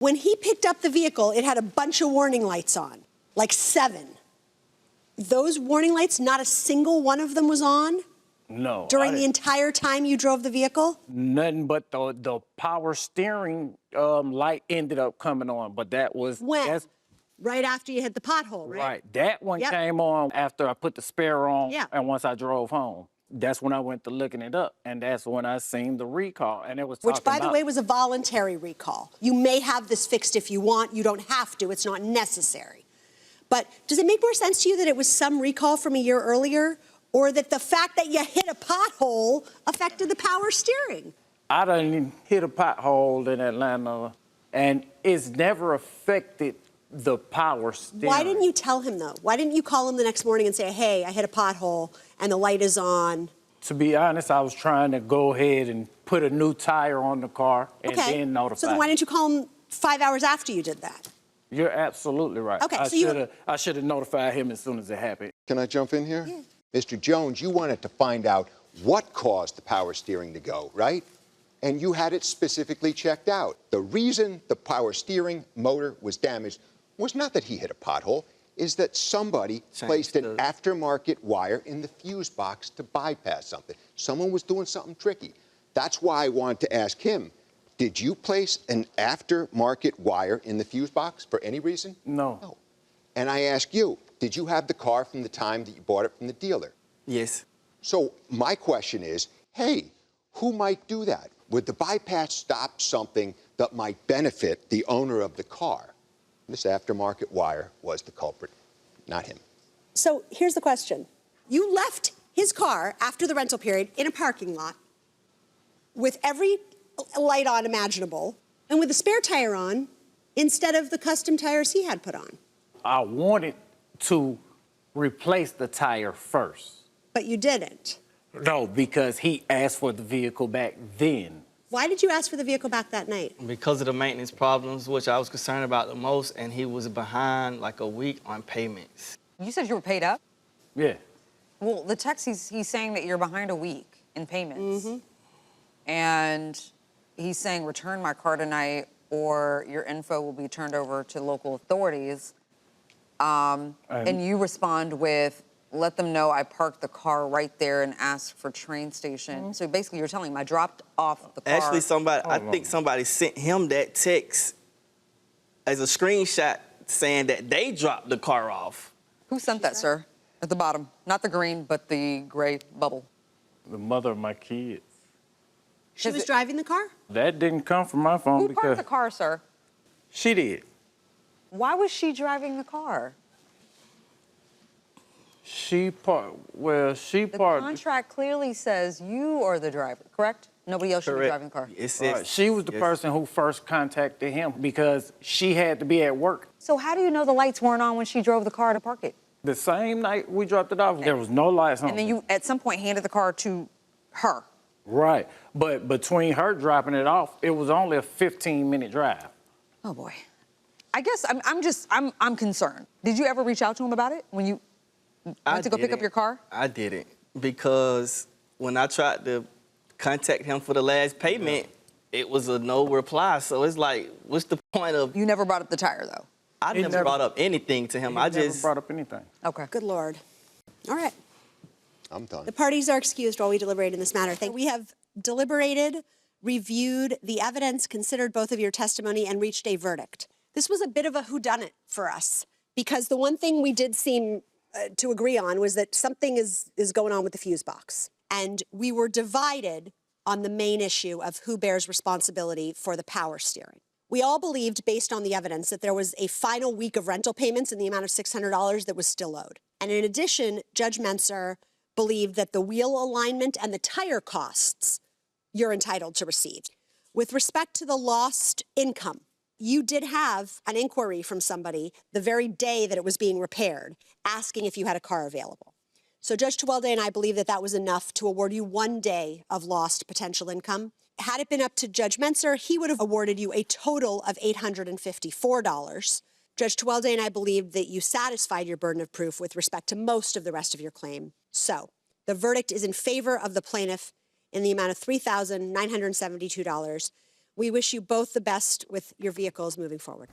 When he picked up the vehicle, it had a bunch of warning lights on, like 7. Those warning lights, not a single one of them was on? No. During the entire time you drove the vehicle? Nothing but the power steering light ended up coming on, but that was... When? Right after you hit the pothole, right? Right. That one came on after I put the spare on and once I drove home. That's when I went to looking it up, and that's when I seen the recall, and it was talking Which, by the way, was a voluntary recall. You may have this fixed if you want. You don't have to. It's not necessary. But does it make more sense to you that it was some recall from a year earlier, or that the fact that you hit a pothole affected the power steering? I done hit a pothole in Atlanta, and it's never affected the power steering. Why didn't you tell him, though? Why didn't you call him the next morning and say, hey, I hit a pothole and the light is on? To be honest, I was trying to go ahead and put a new tire on the car and then notify. So then why didn't you call him 5 hours after you did that? You're absolutely right. Okay, I should have notified him as soon as it happened. Can I jump in here? Yeah. Mr. Jones, you wanted to find out what caused the power steering to go, right? And you had it specifically checked out. The reason the power steering motor was damaged was not that he hit a pothole, is that somebody placed an aftermarket wire in the fuse box to bypass something. Someone was doing something tricky. That's why I wanted to ask him, did you place an aftermarket wire in the fuse box for any reason? No. No. And I ask you, did you have the car from the time that you bought it from the dealer? Yes. So my question is, hey, who might do that? Would the bypass stop something that might benefit the owner of the car? This aftermarket wire was the culprit, not him. So here's the question. You left his car after the rental period in a parking lot with every light on imaginable and with a spare tire on instead of the custom tires he had put on. I wanted to replace the tire first. But you didn't. No, because he asked for the vehicle back then. Why did you ask for the vehicle back that night? Because of the maintenance problems, which I was concerned about the most, and he was behind like a week on payments. You said you were paid up? Yeah. Well, the text, he's saying that you're behind a week in payments. And he's saying, return my car tonight or your info will be turned over to local authorities. And you respond with, let them know I parked the car right there and asked for train station. So basically you're telling him I dropped off the car. Actually, I think somebody sent him that text as a screenshot saying that they dropped the car off. Who sent that, sir? At the bottom. Not the green, but the gray bubble. The mother of my kids. She was driving the car? That didn't come from my phone Who because... parked the car, sir? She did. Why was she driving the car? She parked... The contract clearly says you are the driver, correct? Nobody else should be driving the car. Yes. She was the person who first contacted him because she had to be at work. So how do you know the lights weren't on when she drove the car to park it? The same night we dropped it off, there was no lights on. And then you, at some point, handed the car to her. Right. But between her dropping it off, it was only a 15-minute drive. Oh, boy. I guess I'm concerned. Did you ever reach out to him about it when you went to go pick up your car? I didn't, because when I tried to contact him for the last payment, it was a no reply. So it's like, what's the point of... You never brought up the tire, though? I never brought up anything to him. I just... never brought up anything. Okay. Good Lord. All right. I'm done. The parties are excused while we deliberate in this matter. We have deliberated, reviewed the evidence, considered both of your testimony, and reached a verdict. This was a bit of a whodunit for us, because the one thing we did seem to agree on was that something is going on with the fuse box. And we were divided on the main issue of who bears responsibility for the power steering. We all believed, based on the evidence, that there was a final week of rental payments in the amount of $600 that was still owed. And in addition, Judge Menser believed that the wheel alignment and the tire costs you're entitled to receive. With respect to the lost income, you did have an inquiry from somebody the very day that it was being repaired, asking if you had a car available. So Judge Tuwalde and I believe that that was enough to award you 1 day of lost potential income. Had it been up to Judge Menser, he would have awarded you a total of $854. Judge Tuwalde and I believed that you satisfied your burden of proof with respect to most of the rest of your claim. So the verdict is in favor of the plaintiff in the amount of $3,972. We wish you both the best with your vehicles moving forward.